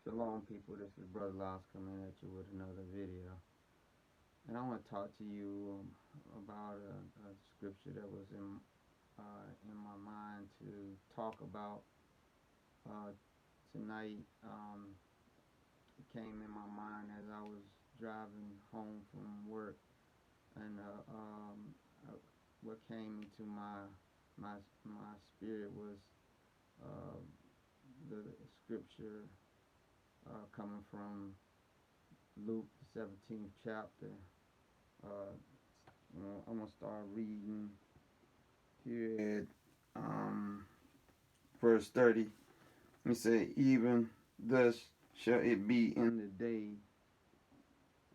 Shalom, people. This is Brother Loss coming at you with another video. And I want to talk to you about a scripture that was in my mind to talk about uh, tonight. It came in my mind as I was driving home from work, and uh, what came into my spirit was uh, the scripture coming from Luke, the 17th chapter. Uh, I'm gonna start reading here at verse 30. He said, "Even thus shall it be in the day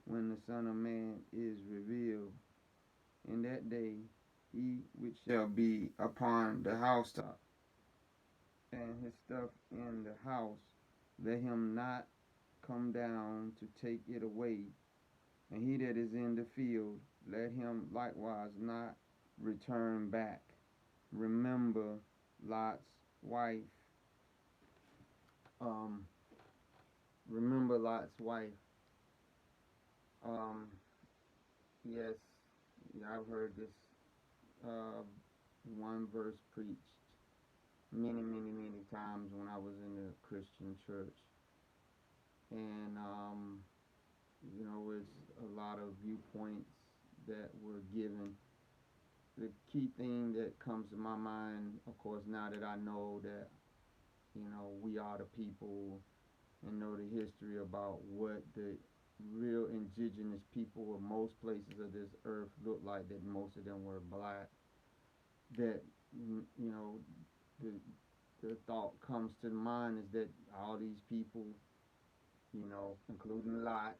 when the Son of Man is revealed. In that day, he which shall be upon the housetop and his stuff in the house, let him not come down to take it away. And he that is in the field, let him likewise not return back. Remember Lot's wife. Um, remember Lot's wife. Um, yes, yeah, I've heard this uh, one verse preached many times when I was in the Christian church, and it's a lot of viewpoints that were given. The key thing that comes to my mind, of course, now that I know that we are the people and know the history about what the real indigenous people of most places of this earth looked like, that most of them were black, that the the thought comes to mind is that all these people, including Lot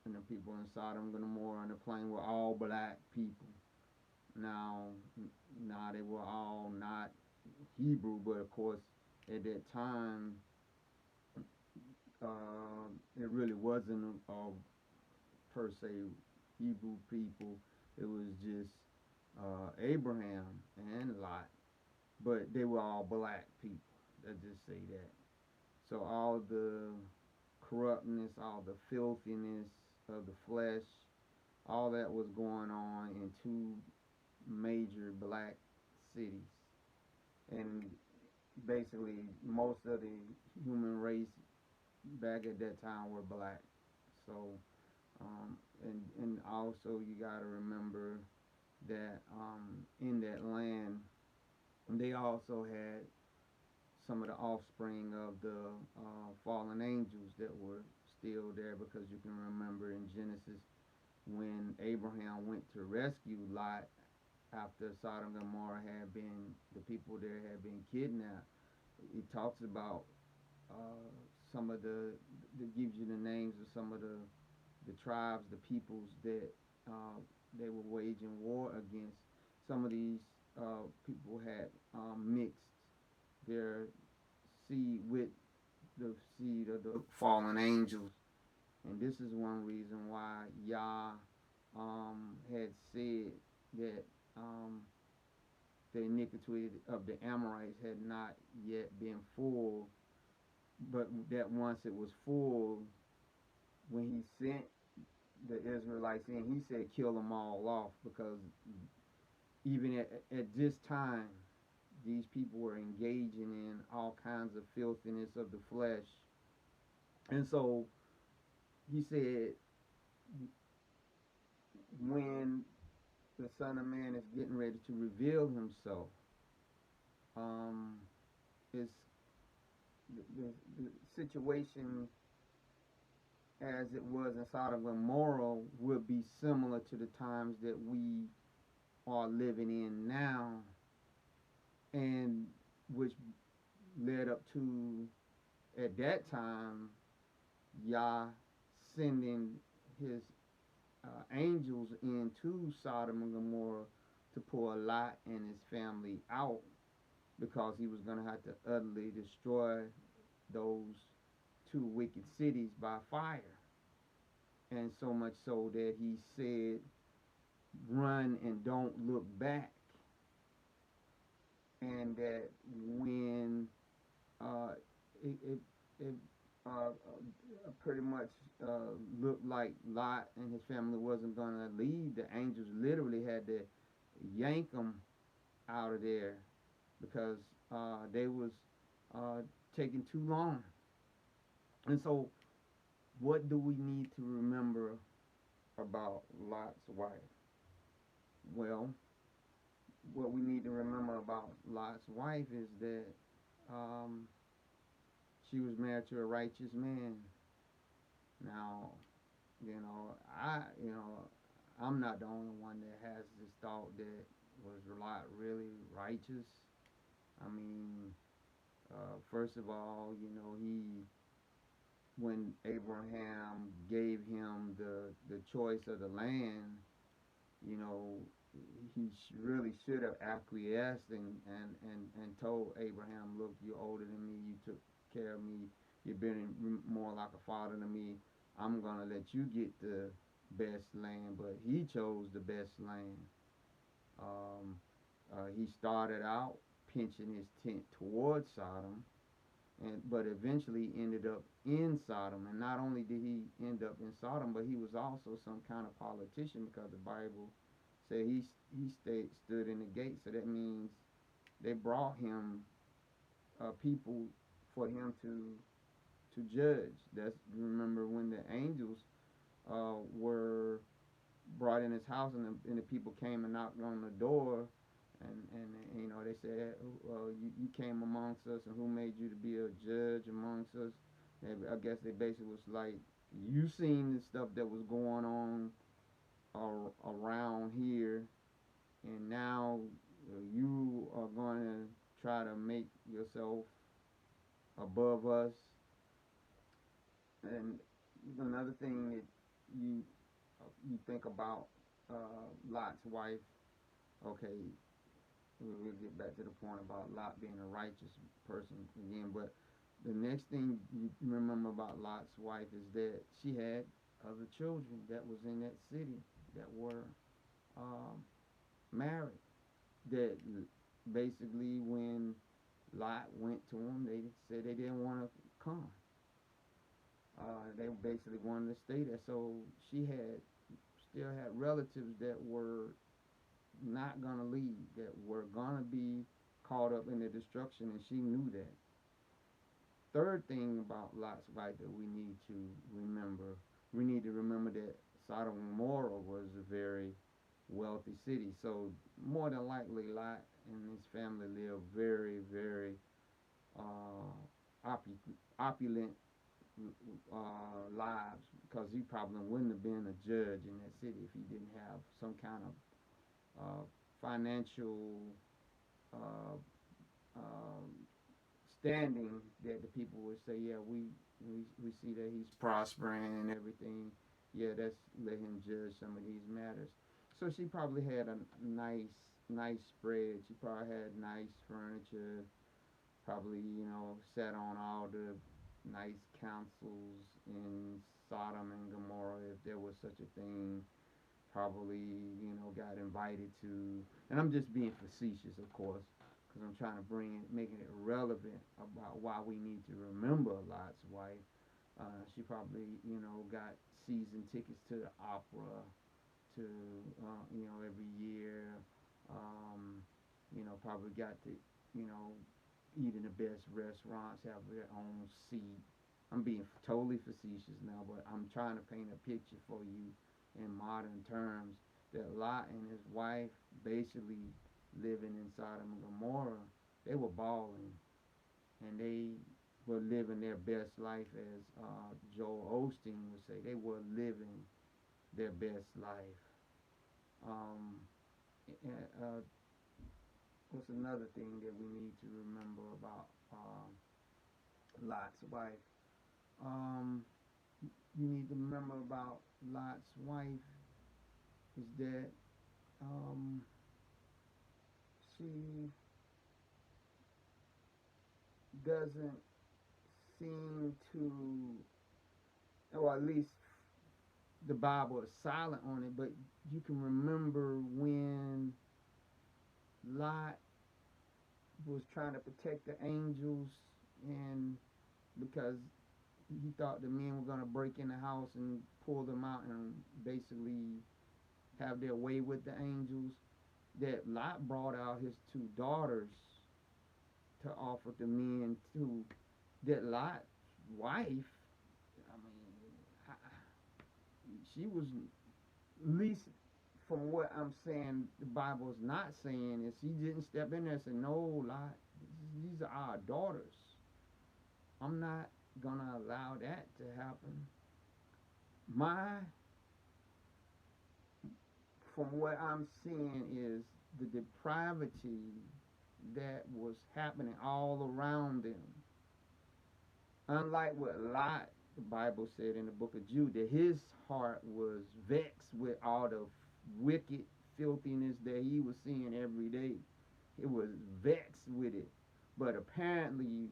and the people in Sodom and Gomorrah and the plain, were all black people. Now, now they were all not Hebrew, but of course at that time it really wasn't per se Hebrew people. It was just Abraham and Lot, but they were all black people. Let's just say that. So all the corruptness, all the filthiness of the flesh, all that was going on in two major black cities, and basically most of the human race back at that time were black. So and also you got to remember that in that land they also had some of the offspring of the fallen angels that were still there, because you can remember in Genesis when Abraham went to rescue Lot after Sodom and Gomorrah had been, the people there had been kidnapped. It talks about uh, some of that gives you the names of some of the tribes, the peoples that they were waging war against. Some of these people had mixed their seed with the seed of the fallen angels, and this is one reason why Yah had said that the iniquity of the Amorites had not yet been full, but that once it was full, when he sent the Israelites in, he said, kill them all off, because even at this time, these people were engaging in all kinds of filthiness of the flesh. And so he said, when the Son of Man is getting ready to reveal himself, um, it's the situation as it was in Sodom and Gomorrah would be similar to the times that we are living in now, and which led up to, at that time, Yah sending his angels into Sodom and Gomorrah to pull Lot and his family out, because he was going to have to utterly destroy those two wicked cities by fire. And so much so that he said, run and don't look back. And that when uh, it pretty much looked like Lot and his family wasn't gonna leave. The angels literally had to yank them out of there because they was uh, taking too long. And so, what do we need to remember about Lot's wife? Well, what we need to remember about Lot's wife is that um, she was married to a righteous man. Now, I'm not the only one that has this thought that was Lot really righteous. I mean, first of all, when Abraham gave him the choice of the land, you know, he really should have acquiesced and told Abraham, look, you're older than me, you took care of me, you've been more like a father to me. I'm gonna let you get the best land, but he chose the best land. Um, he started out pinching his tent towards Sodom, but eventually ended up in Sodom. And not only did he end up in Sodom, but he was also some kind of politician because the Bible said he stood in the gate. So that means they brought him people for him to judge. That's remember when the angels were brought in his house and the people came and knocked on the door and they said you came amongst us and who made you to be a judge amongst us. And I guess they basically was like you seen the stuff that was going on around here and now you are going to try to make yourself above us. And another thing that you you think about Lot's wife. Okay, we'll get back to the point about Lot being a righteous person again. But the next thing you remember about Lot's wife is that she had other children that was in that city that were um, married. That basically, when Lot went to them, they said they didn't want to come. They basically wanted to stay there. So she had still had relatives that were not gonna leave, that were gonna be caught up in the destruction, and she knew that. Third thing about Lot's wife that we need to remember that Sodom and Gomorrah was a very wealthy city. So more than likely, Lot and his family lived very, very opulent lives because he probably wouldn't have been a judge in that city if he didn't have some kind of financial uh, um, standing that the people would say, yeah, we see that he's prospering and everything. Yeah, let's let him judge some of these matters. So she probably had a nice spread. She probably had nice furniture. Probably, sat on all the nice councils in Sodom and Gomorrah, if there was such a thing. Probably, got invited to, and I'm just being facetious, of course, because I'm trying to making it relevant about why we need to remember Lot's wife. She probably, got season tickets to the opera, to, every year. Um, probably got to, you know, eat in the best restaurants, have their own seat. I'm being totally facetious now, but I'm trying to paint a picture for you in modern terms that Lot and his wife basically living in Sodom and Gomorrah, they were balling and they were living their best life, as Joel Osteen would say. They were living their best life. Um, uh, what's another thing that we need to remember about Lot's wife? Um, you need to remember about Lot's wife is that um, she doesn't seem to, or at least the Bible is silent on it, but you can remember when Lot was trying to protect the angels, and because he thought the men were gonna break in the house and pull them out and basically have their way with the angels. That Lot brought out his two daughters to offer the men to. That Lot's wife, I mean, she was, at least from what I'm saying, the Bible's not saying is he didn't step in there and say, no, Lot, these are our daughters. I'm not gonna allow that to happen. My, from what I'm seeing is the depravity that was happening all around them. Unlike what Lot, the Bible said in the book of Jude, that his heart was vexed with all the wicked filthiness that he was seeing every day. It was vexed with it. But apparently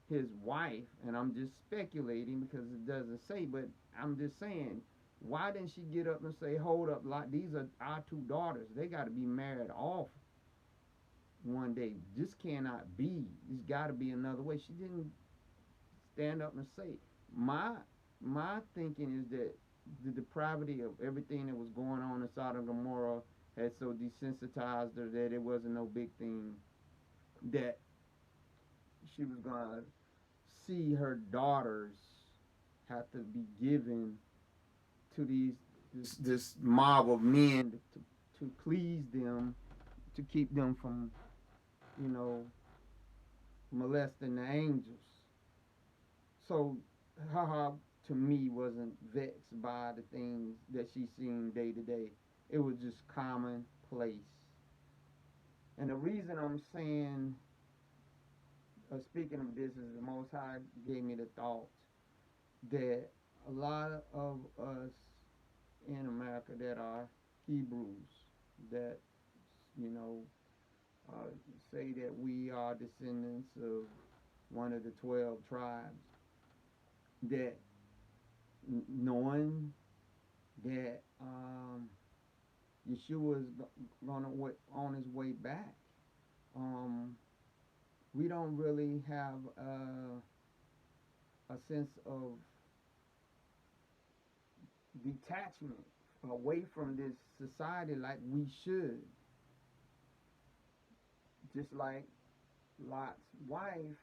his wife, and I'm just speculating because it doesn't say, but I'm just saying, why didn't she get up and say, hold up, Lot, these are our two daughters. They got to be married off one day. This cannot be. There's got to be another way. She didn't stand up and say. My my thinking is that the depravity of everything that was going on in Sodom and Gomorrah had so desensitized her that it wasn't no big thing that she was gonna see her daughters have to be given to this mob of men to please them, to keep them from, you know, molesting the angels. So Haha to me wasn't vexed by the things that she seen day to day. It was just commonplace. And the reason I'm saying, speaking of this, is the Most High gave me the thought that a lot of us in America that are Hebrews, that you know, uh, say that we are descendants of one of the 12 tribes, that knowing that Yeshua is gonna on his way back, um, we don't really have a sense of detachment away from this society like we should. Just like Lot's wife,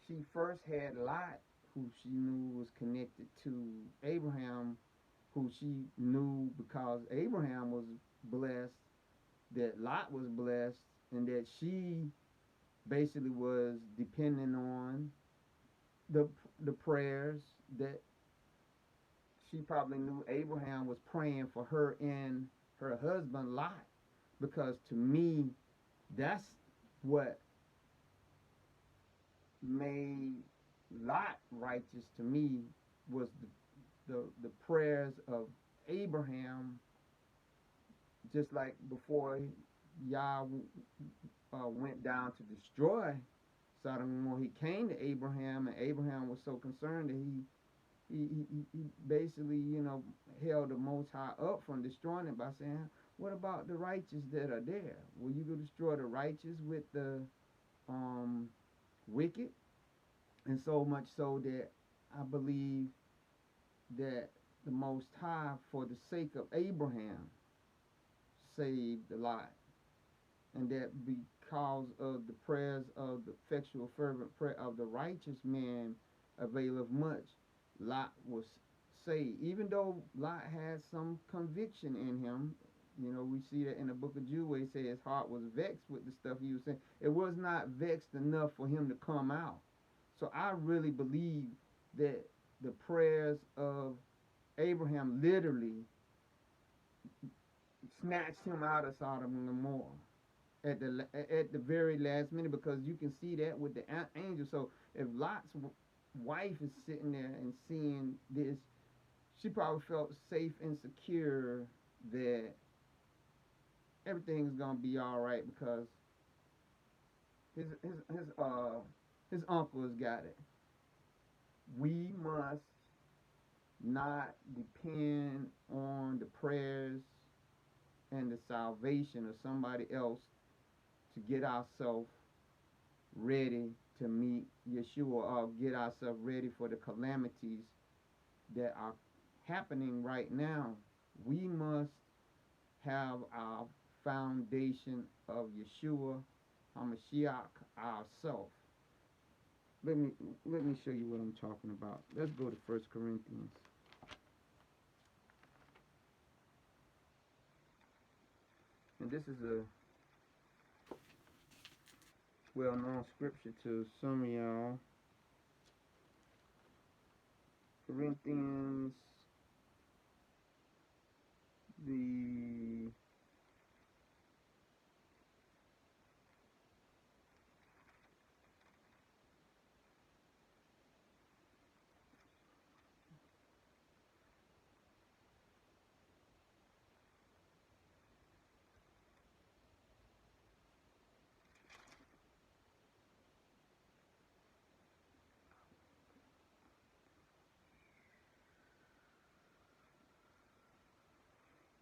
she first had Lot, who she knew was connected to Abraham, who she knew because Abraham was blessed, that Lot was blessed, and that she basically was depending on the the prayers that she probably knew Abraham was praying for her and her husband Lot. Because to me, that's what made Lot righteous to me, was the prayers of Abraham. Just like before Yah went down to destroy Sodom and Gomorrah, he came to Abraham, and Abraham was so concerned that he basically, you know, held the Most High up from destroying it by saying, what about the righteous that are there? Will you go destroy the righteous with the um, wicked? And so much so that I believe that the Most High, for the sake of Abraham, saved Lot. And that because of the prayers of the effectual fervent prayer of the righteous man availeth much, Lot was saved. Even though Lot had some conviction in him, you know, we see that in the book of Jude where he said his heart was vexed with the stuff he was saying. It was not vexed enough for him to come out. So I really believe that the prayers of Abraham literally snatched him out of Sodom and Gomorrah at the very last minute, because you can see that with the angel. So if Lot's wife is sitting there and seeing this, she probably felt safe and secure that everything's gonna be all right because his uncle has got it. We must not depend on the prayers and the salvation of somebody else to get ourselves ready to meet Yeshua or get ourselves ready for the calamities that are happening right now. We must have our foundation of Yeshua HaMashiach ourselves. Let me let me show you what I'm talking about. Let's go to First Corinthians. And this is a well-known scripture to some of y'all. Corinthians, the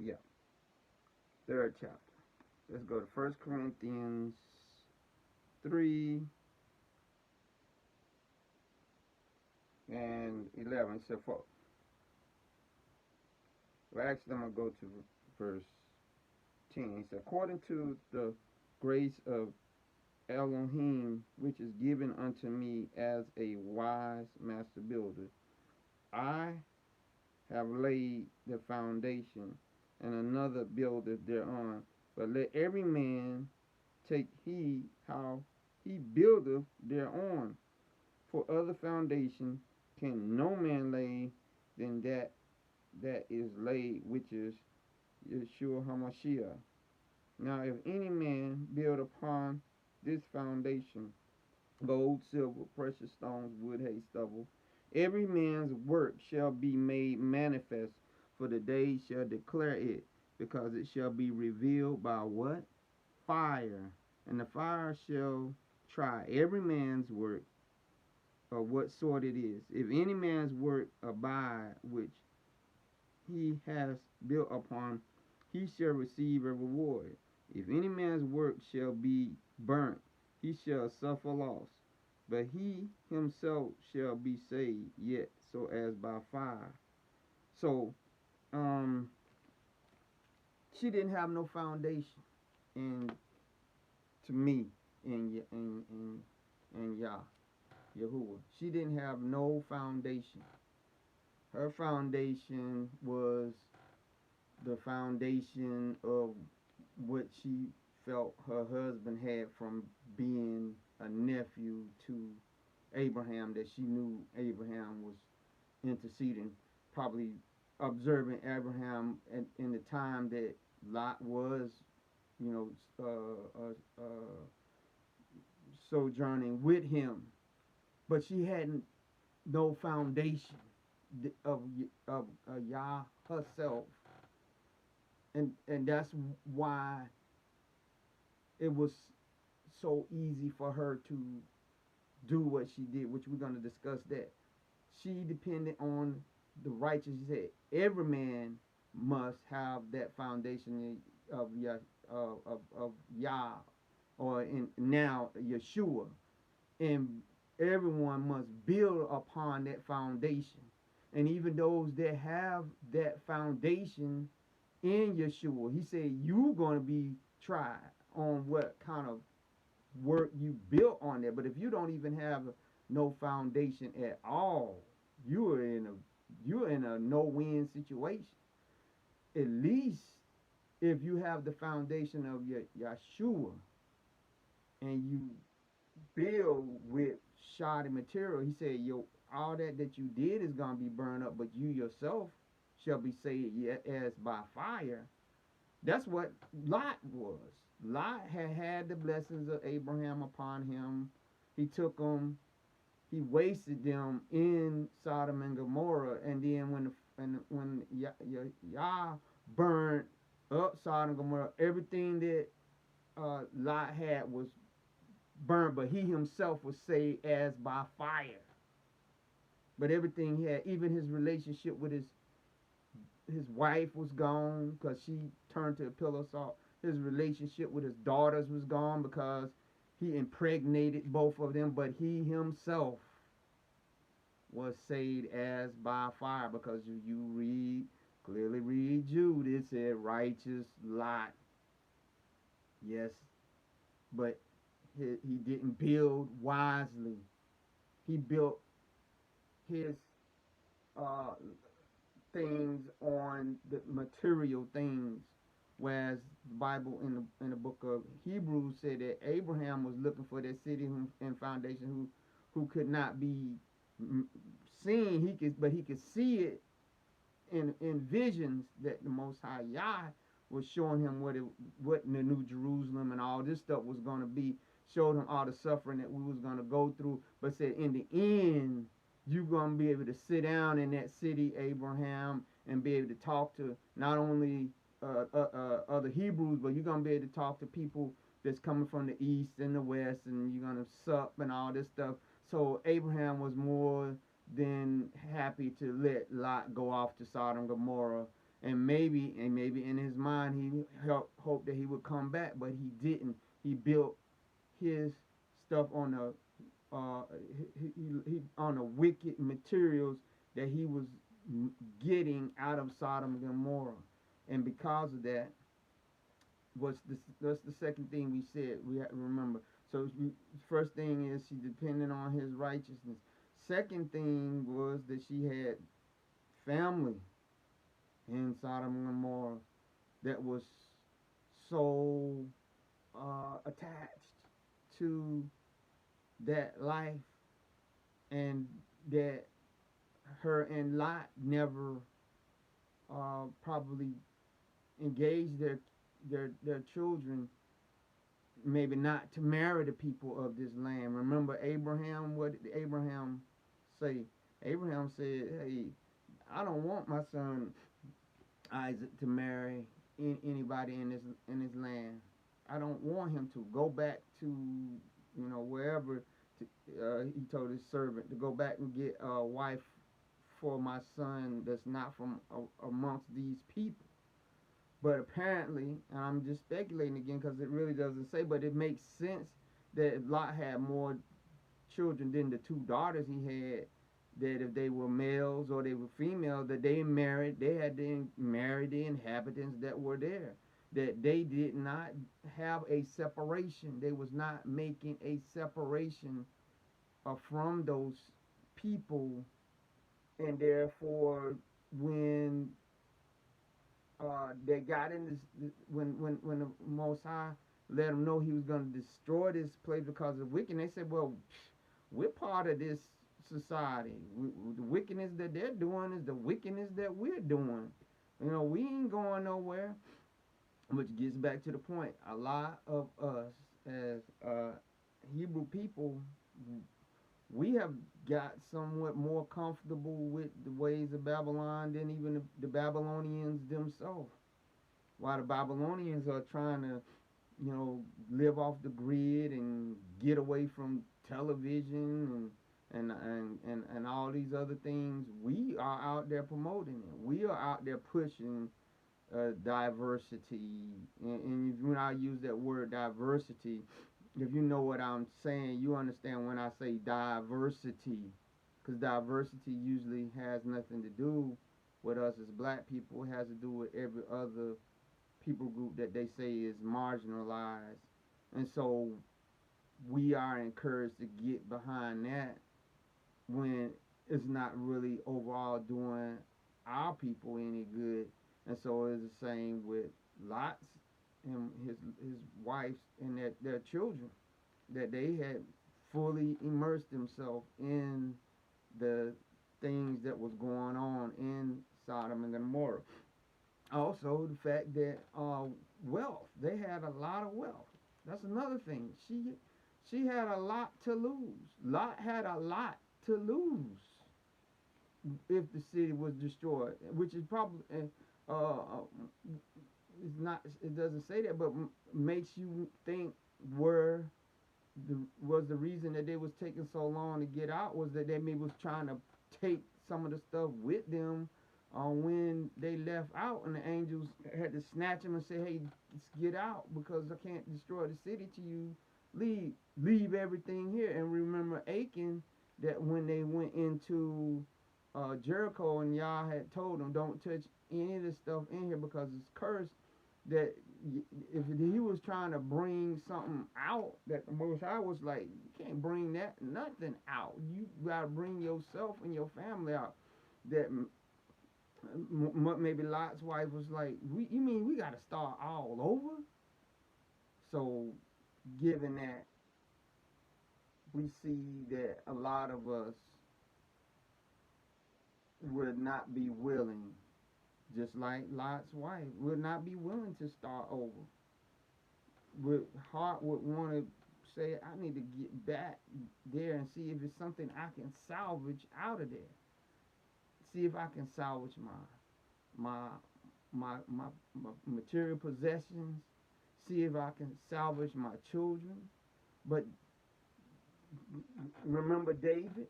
yeah, third chapter. Let's go to First Corinthians 3 and 11. So for well, actually, I'm gonna go to verse 10. He said, according to the grace of Elohim, which is given unto me as a wise master builder, I have laid the foundation, and another buildeth thereon. But let every man take heed how he buildeth thereon. For other foundation can no man lay than that is laid, which is Yeshua HaMashiach. Now, if any man build upon this foundation, gold, silver, precious stones, wood, hay, stubble, every man's work shall be made manifest, for the day shall declare it, because it shall be revealed by what? Fire. And the fire shall try every man's work, or what sort it is. If any man's work abide, which he has built upon, he shall receive a reward. If any man's work shall be burnt, he shall suffer loss, but he himself shall be saved, yet so as by fire. So, she didn't have no foundation, and to me, in Yahuwah, she didn't have no foundation. Her foundation was the foundation of what she felt her husband had from being a nephew to Abraham, that she knew Abraham was interceding, probably observing Abraham in the time that Lot was, you know, sojourning with him. But she hadn't no foundation of Yah herself, and that's why it was so easy for her to do what she did, which we're going to discuss that. She depended on the righteous. She said every man must have that foundation of Yah, of Yah, or in now Yeshua, and everyone must build upon that foundation. And even those that have that foundation in Yeshua, he said you're going to be tried on what kind of work you built on there. But if you don't even have no foundation at all, you're in a no-win situation. At least if you have the foundation of your Yeshua and you build with shoddy material, he said, yo, all that you did is gonna be burned up, but you yourself shall be saved as by fire. That's what Lot was. Lot had the blessings of Abraham upon him. He took them, he wasted them in Sodom and Gomorrah, and then when Yah burned up Sodom and Gomorrah, everything that Lot had was burned, but he himself was saved as by fire. But everything he had, even his relationship with his wife was gone because she turned to a pillar of salt. His relationship with his daughters was gone because he impregnated both of them, but he himself was saved as by fire, because you read, clearly read Jude, it said righteous Lot. Yes, but he didn't build wisely. He built his uh, things on the material things, whereas the Bible in the book of Hebrews said that Abraham was looking for that city and foundation who could not be seen. He could see it in visions, that the Most High Yah was showing him what the New Jerusalem and all this stuff was going to be. Showed him all the suffering that we was going to go through, but said in the end you're going to be able to sit down in that city, Abraham, and be able to talk to not only other Hebrews, but you're going to be able to talk to people that's coming from the east and the west, and you're going to sup and all this stuff. So Abraham was more than happy to let Lot go off to Sodom and Gomorrah, and maybe in his mind he hoped that he would come back, but he didn't. He built his stuff on the he on the wicked materials that he was getting out of Sodom and Gomorrah, and because of that, that's the second thing we said we have to remember. So first thing is she depended on his righteousness. Second thing was that she had family in Sodom and Gomorrah that was so attached to that life, and that her and Lot never probably engaged their children, maybe not to marry the people of this land. Remember Abraham, what did Abraham say? Abraham said, hey, I don't want my son Isaac to marry anybody in this land. I don't want him to go back to wherever. He told his servant to go back and get a wife for my son that's not from amongst these people. But apparently, and I'm just speculating again because it really doesn't say, but it makes sense that Lot had more children than the two daughters he had. That if they were males or they were females, that they had to marry the inhabitants that were there. That they did not have a separation. They was not making a separation from those people, and therefore, when they got in this, when the Most High let them know he was going to destroy this place because of wickedness, they said, "Well, we're part of this society. The wickedness that they're doing is the wickedness that we're doing. We ain't going nowhere." Which gets back to the point. A lot of us as Hebrew people, we have got somewhat more comfortable with the ways of Babylon than even the Babylonians themselves. While the Babylonians are trying to, live off the grid and get away from television and all these other things, we are out there promoting it. We are out there pushing diversity. And when I use that word diversity, if you know what I'm saying, you understand when I say diversity, because diversity usually has nothing to do with us as black people. It has to do with every other people group that they say is marginalized. And so we are encouraged to get behind that when it's not really overall doing our people any good. And so it's the same with Lot's and his wives and their children, that they had fully immersed themselves in the things that was going on in Sodom and Gomorrah. Also, the fact that wealth, they had a lot of wealth. That's another thing. She had a lot to lose. Lot had a lot to lose if the city was destroyed, which is probably it's not. It doesn't say that, but makes you think where was the reason that they was taking so long to get out, was that they maybe was trying to take some of the stuff with them when they left out, and the angels had to snatch them and say, hey, let's get out because I can't destroy the city to you leave everything here. And remember Achan, that when they went into Jericho, and Yah had told them, don't touch any of this stuff in here because it's cursed. That if he was trying to bring something out, that the Most High was like, you can't bring that nothing out. You gotta bring yourself and your family out. That maybe Lot's wife was like, you mean we gotta start all over? So, given that, we see that a lot of us would not be willing, just like Lot's wife, would not be willing to start over. Would heart would want to say, I need to get back there and see if it's something I can salvage out of there. See if I can salvage my my material possessions. See if I can salvage my children. But remember David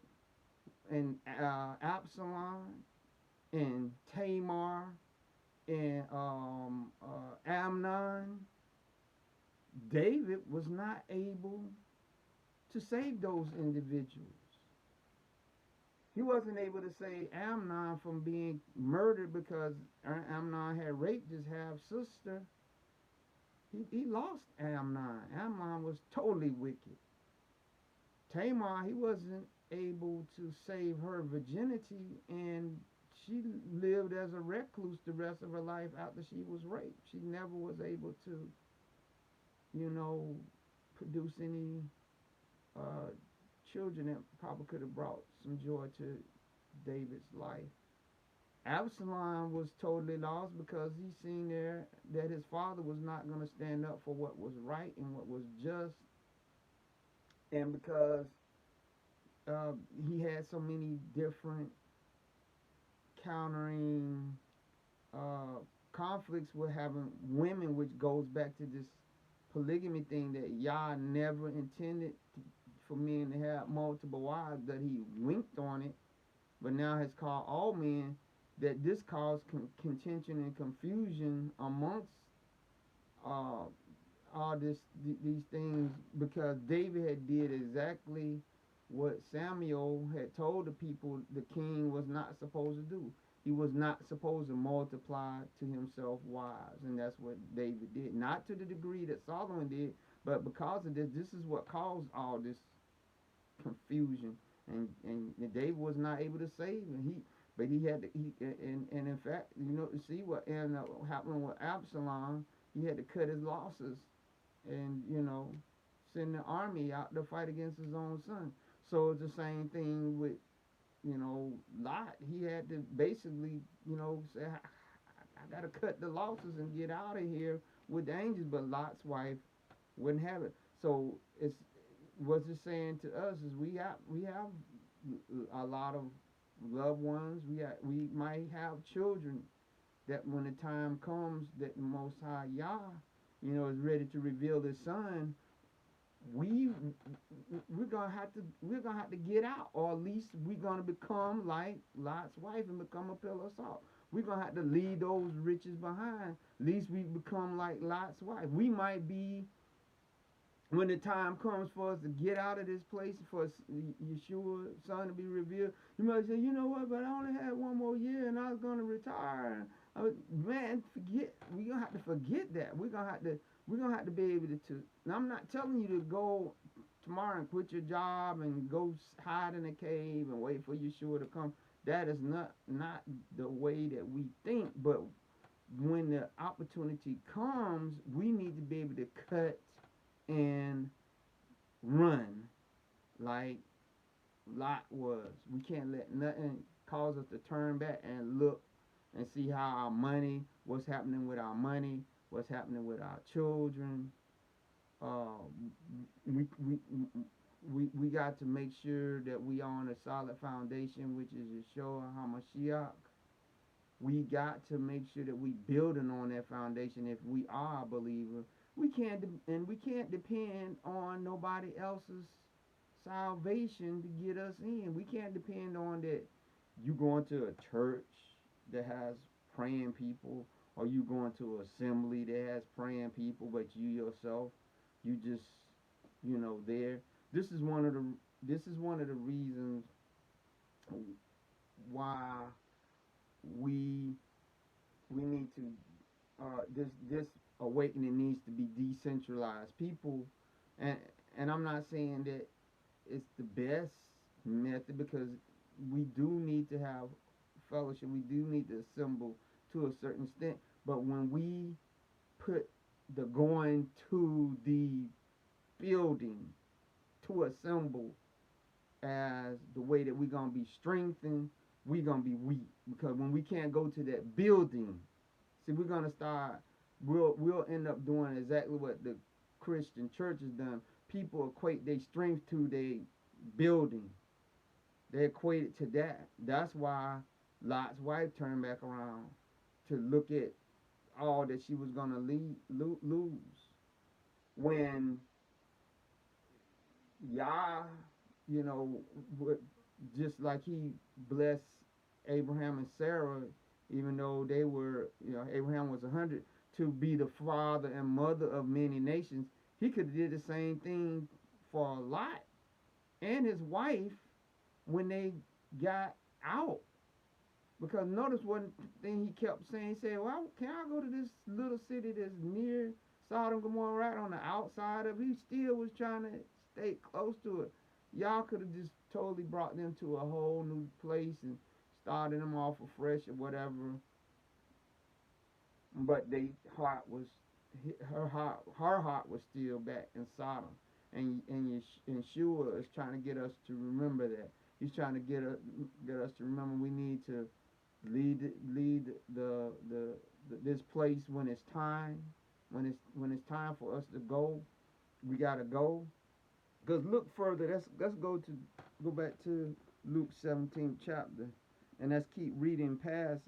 and Absalom and Tamar and Amnon. David was not able to save those individuals. He wasn't able to save Amnon from being murdered because Amnon had raped his half sister. He lost Amnon. Amnon was totally wicked. Tamar, he wasn't able to save her virginity, and she lived as a recluse the rest of her life after she was raped. She never was able to, you know, produce any uh, children that probably could have brought some joy to David's life. Absalom was totally lost because he seen there that his father was not going to stand up for what was right and what was just, and because uh, he had so many different countering uh, conflicts with having women, which goes back to this polygamy thing that Yah never intended for men to have multiple wives, that he winked on it, but now has called all men, that this caused contention and confusion amongst uh, all these things, because David had did exactly what Samuel had told the people the king was not supposed to do. He was not supposed to multiply to himself wives, and that's what David did. Not to the degree that Solomon did, but because of this, this is what caused all this confusion. And David was not able to save him. But he had to, and in fact, you know, see what ended up happening with Absalom. He had to cut his losses, and you know, send the army out to fight against his own son. So it's the same thing with, you know, Lot. He had to basically, you know, say, I gotta cut the losses and get out of here with the angels. But Lot's wife wouldn't have it. So it's what's it saying to us is we have a lot of loved ones. We might have children that when the time comes that the Most High Yah, you know, is ready to reveal His Son, we we're gonna have to get out, or at least we're gonna become like Lot's wife and become a pillar of salt. We're gonna have to leave those riches behind. At least we become like Lot's wife. We might be, when the time comes for us to get out of this place, for Yeshua's Son to be revealed, you might say, you know what, but I only had one more year and I was going to retire. Man, forget. We're going to have to forget that. We're gonna have to be able to. Now, I'm not telling you to go tomorrow and quit your job and go hide in a cave and wait for Yeshua to come. That is not the way that we think. But when the opportunity comes, we need to be able to cut and run like Lot was. We can't let nothing cause us to turn back and look and see how our money, what's happening with our money, what's happening with our children. Uh, we, we, we got to make sure that we are on a solid foundation, which is Yeshua HaMashiach. We got to make sure that we building on that foundation. If we are a believer, we can't depend on nobody else's salvation to get us in. We can't depend on that. You going to a church that has praying people, or you going to an assembly that has praying people, but you yourself, you just there. This is one of the this is one of the reasons why we we need to this awakening needs to be decentralized. People, and I'm not saying that it's the best method, because we do need to have fellowship. We do need to assemble to a certain extent. But when we put the going to the building to assemble as the way that we're gonna be strengthened, we're gonna be weak. Because when we can't go to that building, see, we're gonna start. We'll end up doing exactly what the Christian church has done. People equate their strength to their building. They equate it to that. That's why Lot's wife turned back around to look at all that she was gonna lose. When Yah, you know, just like he blessed Abraham and Sarah, even though they were, Abraham was 100, to be the father and mother of many nations. He could have did the same thing for Lot and his wife when they got out. Because notice one thing he kept saying. He said, "Well, can I go to this little city that's near Sodom and Gomorrah, right on the outside of it?" He still was trying to stay close to it. Y'all could have just totally brought them to a whole new place and started them off afresh or whatever. But they heart was her heart was still back in Sodom, and Yeshua is trying to get us to remember that. He's trying to get us to remember we need to lead this place when it's time, when it's time for us to go. We gotta go. Cause look further. Let's go back to Luke 17th chapter, and let's keep reading past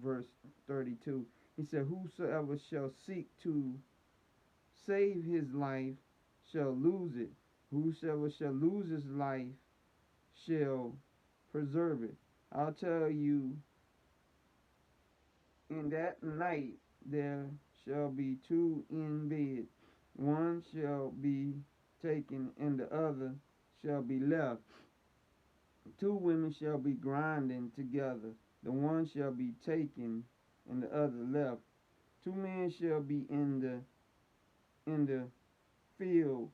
verse 32. He said, "Whosoever shall seek to save his life shall lose it. Whosoever shall lose his life shall preserve it. I'll tell you, in that night there shall be two in bed, one shall be taken, and the other shall be left. Two women shall be grinding together, the one shall be taken, and the other left. Two men shall be in the field,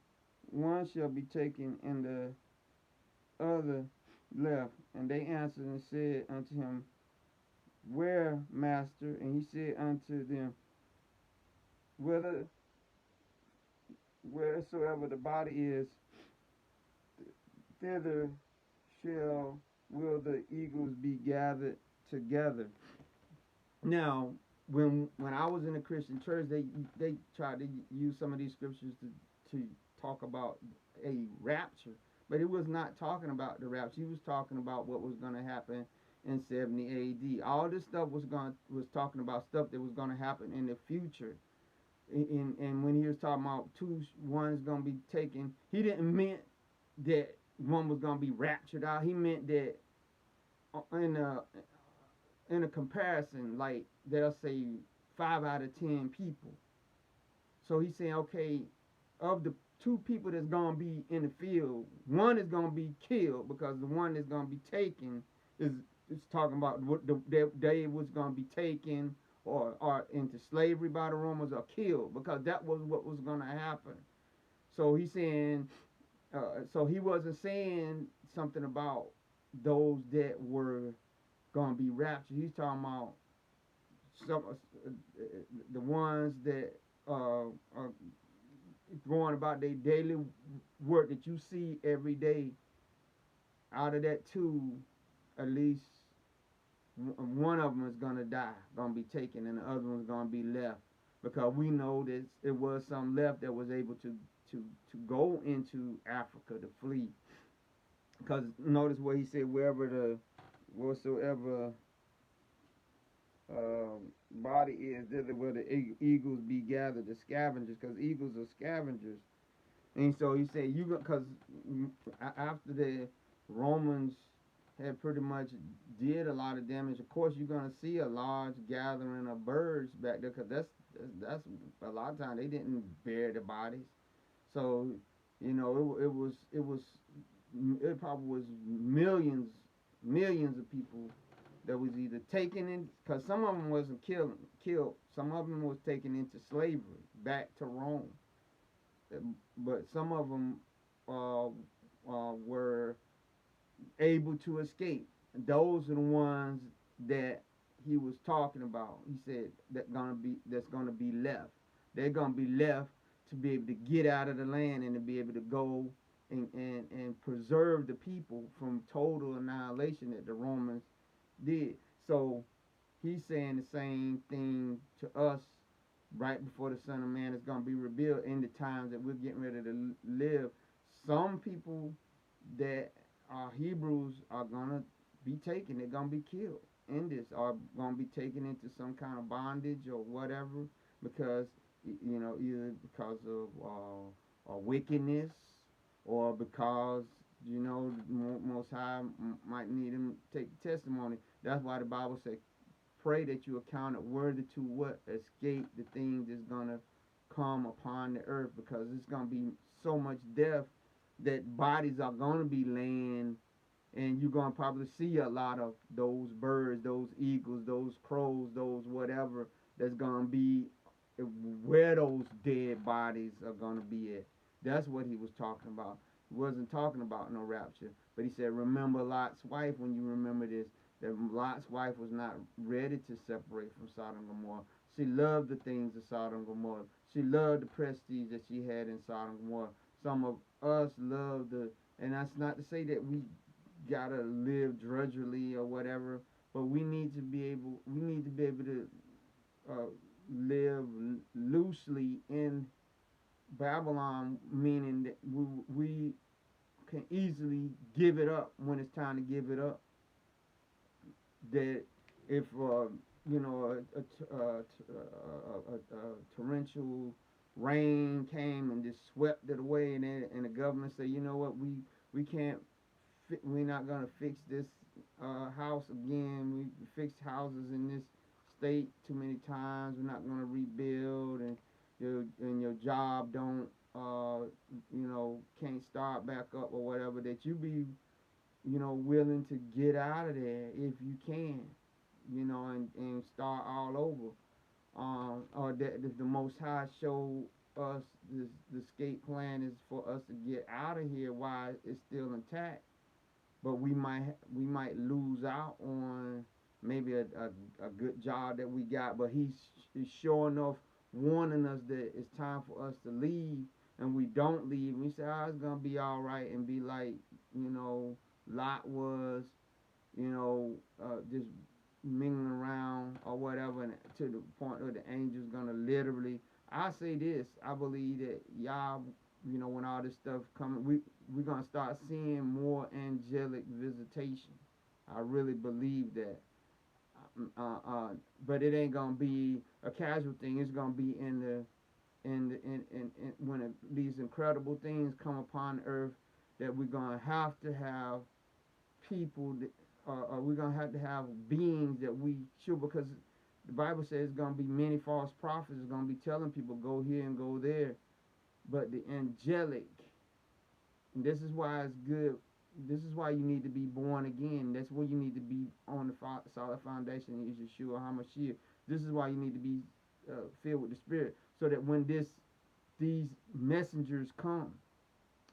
one shall be taken, and the other left. And they answered and said unto him, Where, master? And he said unto them, Whether wheresoever the body is, thither shall will the eagles be gathered together. Now, when I was in the Christian church, they tried to use some of these scriptures to talk about a rapture, but it was not talking about the rapture. He was talking about what was going to happen in 70 A.D. All this stuff was talking about stuff that was going to happen in the future. And when he was talking about one's going to be taken, he didn't mean that one was going to be raptured out. He meant that in a comparison, like they'll say 5 out of 10 people. So he's saying, okay, of the two people that's gonna be in the field, one is gonna be killed, because the one that's gonna be taken is talking about what they was gonna be taken or into slavery by the Romans, or killed, because that was what was gonna happen. So he's saying, so he wasn't saying something about those that were gonna be raptured. He's talking about some the ones that are going about their daily work that you see every day. Out of that two, at least one of them is gonna die, gonna be taken, and the other one's gonna be left, because we know that it was some left that was able to go into Africa to flee. Because notice what he said, whatsoever body is, thither will the eagles be gathered, the scavengers, because eagles are scavengers. And so he said, because after the Romans had pretty much did a lot of damage, of course you're going to see a large gathering of birds back there, because that's a lot of times they didn't bury the bodies. So You know, it probably was millions of people that was either taken in, because some of them wasn't killed. Some of them was taken into slavery back to Rome. But some of them were able to escape. Those are the ones that he was talking about. He said that's gonna be left. They're gonna be left to be able to get out of the land and to be able to go and preserve the people from total annihilation that the Romans did. So he's saying the same thing to us right before the Son of Man is going to be revealed in the times that we're getting ready to live. Some people that are Hebrews are going to be taken, they're going to be killed in this, are going to be taken into some kind of bondage or whatever, because, either because of wickedness, or because, Most High might need them to take testimony. That's why the Bible says, pray that you are counted worthy to what? Escape the things that's gonna come upon the earth, because it's gonna be so much death that bodies are gonna be laying, and you're gonna probably see a lot of those birds, those eagles, those crows, those whatever that's gonna be where those dead bodies are gonna be at. That's what he was talking about. He wasn't talking about no rapture, but he said, remember Lot's wife when you remember this, that Lot's wife was not ready to separate from Sodom and Gomorrah. She loved the things of Sodom and Gomorrah. She loved the prestige that she had in Sodom and Gomorrah. Some of us love and that's not to say that we gotta live drudgery or whatever, but we need to be able to uh, live loosely in Babylon, meaning that we can easily give it up when it's time to give it up. That if torrential rain came and just swept it away, and the government say, you know what, we can't, we're not gonna fix this house again. We fixed houses in this state too many times. We're not gonna rebuild, and your job don't can't start back up or whatever. That you be willing to get out of there if you can, and start all over. Or that if the Most High show us the escape plan is for us to get out of here while it's still intact, but we might lose out on maybe a good job that we got, but he's sure enough warning us that it's time for us to leave, and we don't leave, and we say, oh, it's gonna be all right, and be like, Lot was, just mingling around or whatever, and to the point where the angel's gonna literally. I say this, I believe that y'all, when all this stuff coming, we're gonna start seeing more angelic visitation. I really believe that. But it ain't gonna be a casual thing. It's gonna be in when these incredible things come upon earth, that we're gonna have to have people that, we're gonna have to have beings that we should, because the Bible says it's gonna be many false prophets. It's gonna be telling people go here and go there, but the angelic. And this is why it's good. This is why you need to be born again. That's where you need to be on the solid foundation. Is Yeshua HaMashiach. This is why you need to be filled with the Spirit, so that when these messengers come,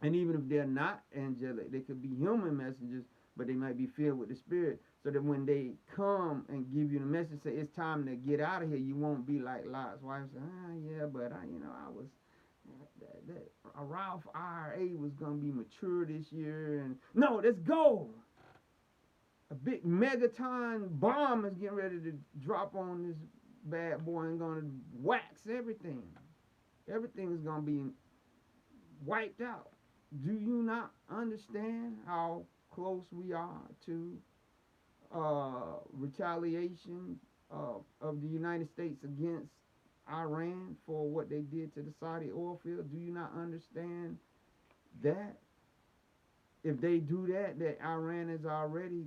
and even if they're not angelic, they could be human messengers, but they might be filled with the Spirit, so that when they come and give you the message, say it's time to get out of here, you won't be like Lot's wife, say, yeah, but I was that Ralph IRA was gonna be mature this year, and no, let's go. A big megaton bomb is getting ready to drop on this bad boy and gonna wax everything. Everything is gonna be wiped out. Do you not understand how close we are to retaliation of the United States against Iran for what they did to the Saudi oil field? Do you not understand that if they do that, that Iran is already,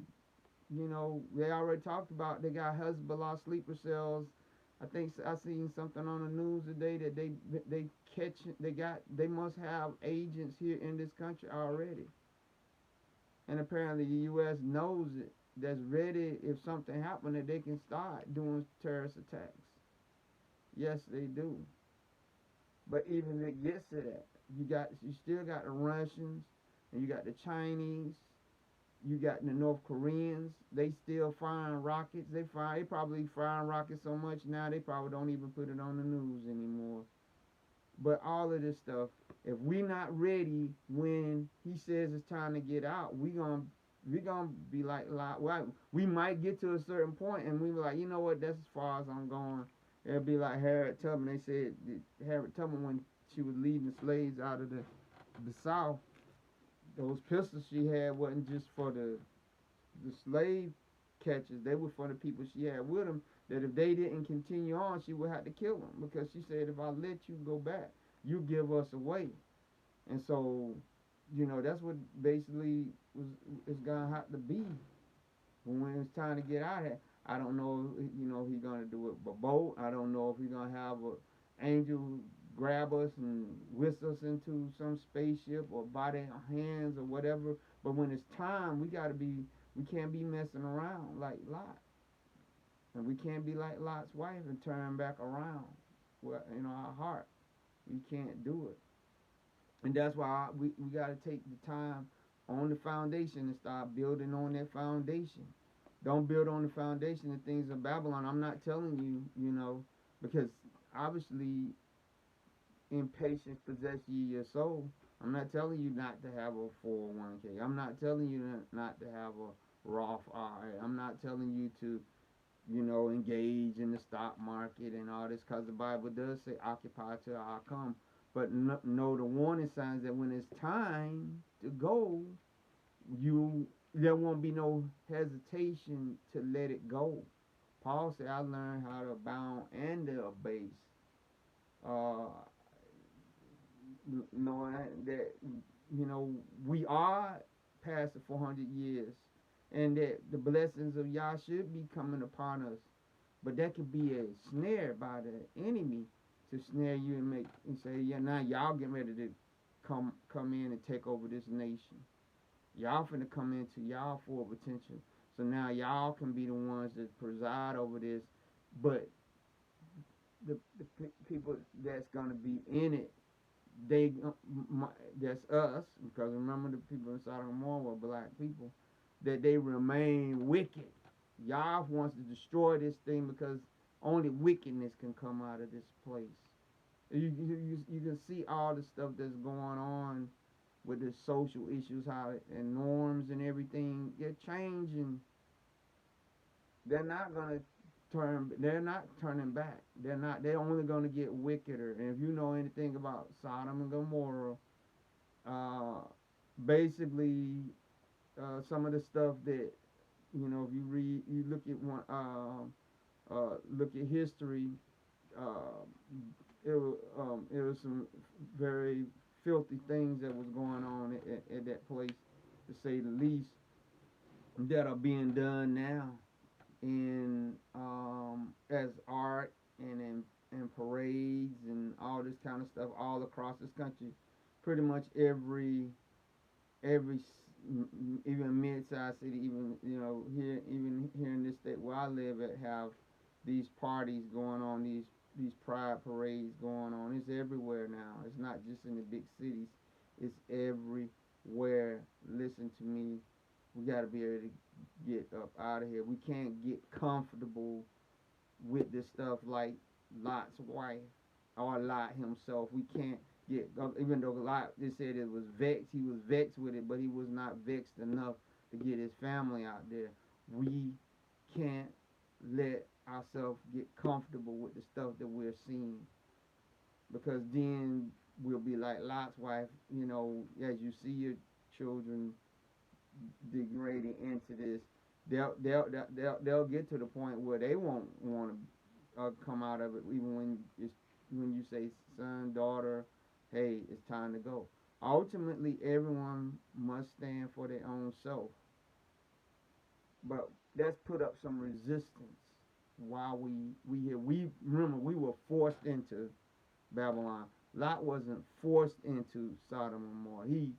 they already talked about, they got Hezbollah sleeper cells I think I seen something on the news today that they they must have agents here in this country already, and apparently the U.S. knows it. That's ready if something happened that they can start doing terrorist attacks. Yes, they do. But even if it gets to that, you still got the Russians and you got the Chinese, you got the North Koreans. They still firing rockets. They probably firing rockets so much now they probably don't even put it on the news anymore. But all of this stuff, if we not ready when he says it's time to get out, we gonna be like, well, we might get to a certain point and we be like, you know what, that's as far as I'm going. It'll be like Harriet Tubman. They said that Harriet Tubman, when she was leading the slaves out of the South, those pistols she had wasn't just for the slave catchers. They were for the people she had with them. That if they didn't continue on, she would have to kill them because she said, if I let you go back, you give us away. And so, that's what basically was it's gonna have to be when it's time to get out of here. I don't know, he's gonna do it by boat. I don't know if he's gonna have a angel grab us and whisk us into some spaceship or by their hands or whatever. But when it's time, we can't be messing around like Lot, and we can't be like Lot's wife and turn back around. Well, our heart, we can't do it, and that's why we got to take the time on the foundation and start building on that foundation. Don't build on the foundation of things of Babylon. I'm not telling you, because obviously impatience possess ye your soul. I'm not telling you not to have a 401k. I'm not telling you not to have a Roth IRA. I'm not telling you to, engage in the stock market and all this, because the Bible does say occupy till I come. But know the warning signs that when it's time to go, there won't be no hesitation to let it go. Paul said, I learned how to abound and to abase. Uh, Knowing that, we are past the 400 years and that the blessings of Yah should be coming upon us. But that could be a snare by the enemy to snare you and make and say, yeah, now y'all getting ready to come in and take over this nation. Y'all finna come into y'all full potential. So now y'all can be the ones that preside over this. But the people that's gonna be in it, they that's us, because remember the people in Sodom and Gomorrah were black people, that they remain wicked. Yah wants to destroy this thing because only wickedness can come out of this place. You can see all the stuff that's going on with the social issues, how and norms and everything. They're changing. They're not gonna turn. They're not turning back. They're not. They're only gonna get wickeder. And if you know anything about Sodom and Gomorrah, uh, basically, some of the stuff that if you read, you look at look at history. Uh, it was some very filthy things that was going on at that place, to say the least, that are being done now in as art and in parades and all this kind of stuff all across this country. Pretty much every even mid-sized city, even here in this state where I live at, have these parties going on, these pride parades going on. It's everywhere now. It's not just in the big cities. It's everywhere. Listen to me. We got to be able to get up out of here. We can't get comfortable with this stuff like Lot's wife or Lot himself. We can't get, even though Lot, they said it was vexed, he was vexed with it, but he was not vexed enough to get his family out there. We can't let ourselves get comfortable with the stuff that we're seeing, because then we'll be like Lot's wife, as you see your children degrading into this, they'll get to the point where they won't want to come out of it, even when you say son, daughter, hey, it's time to go. Ultimately, everyone must stand for their own self, but let's put up some resistance. while we here. We remember we were forced into Babylon. Lot wasn't forced into Sodom and Gomorrah. He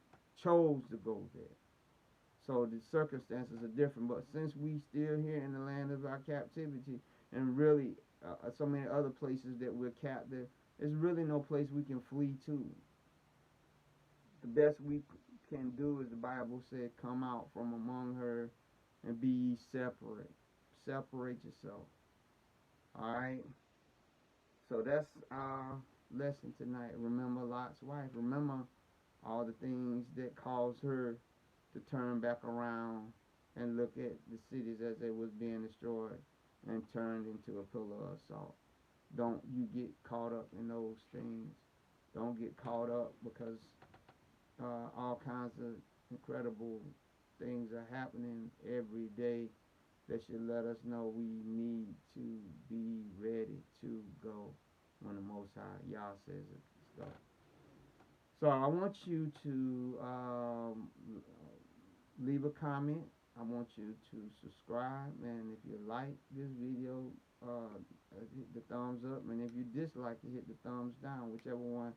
chose to go there. So the circumstances are different. But since we still here in the land of our captivity, and really so many other places that we're captive, there's really no place we can flee to. The best we can do is the Bible said, "Come out from among her and be ye separate." Separate yourself. All right. So that's our lesson tonight. Remember Lot's wife. Remember all the things that caused her to turn back around and look at the cities as they was being destroyed and turned into a pillar of salt. Don't you get caught up in those things. Don't get caught up because all kinds of incredible things are happening every day that should let us know we need to be ready to go when the Most High Yah says it. Stuff. So I want you to leave a comment. I want you to subscribe, and if you like this video, hit the thumbs up, and if you dislike it, hit the thumbs down, whichever one.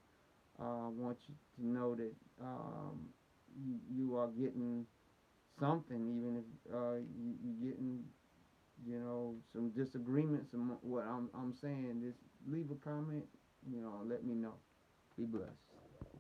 I want you to know that you are getting something, even if you're getting, some disagreements on what I'm saying. Just leave a comment, let me know. Be blessed.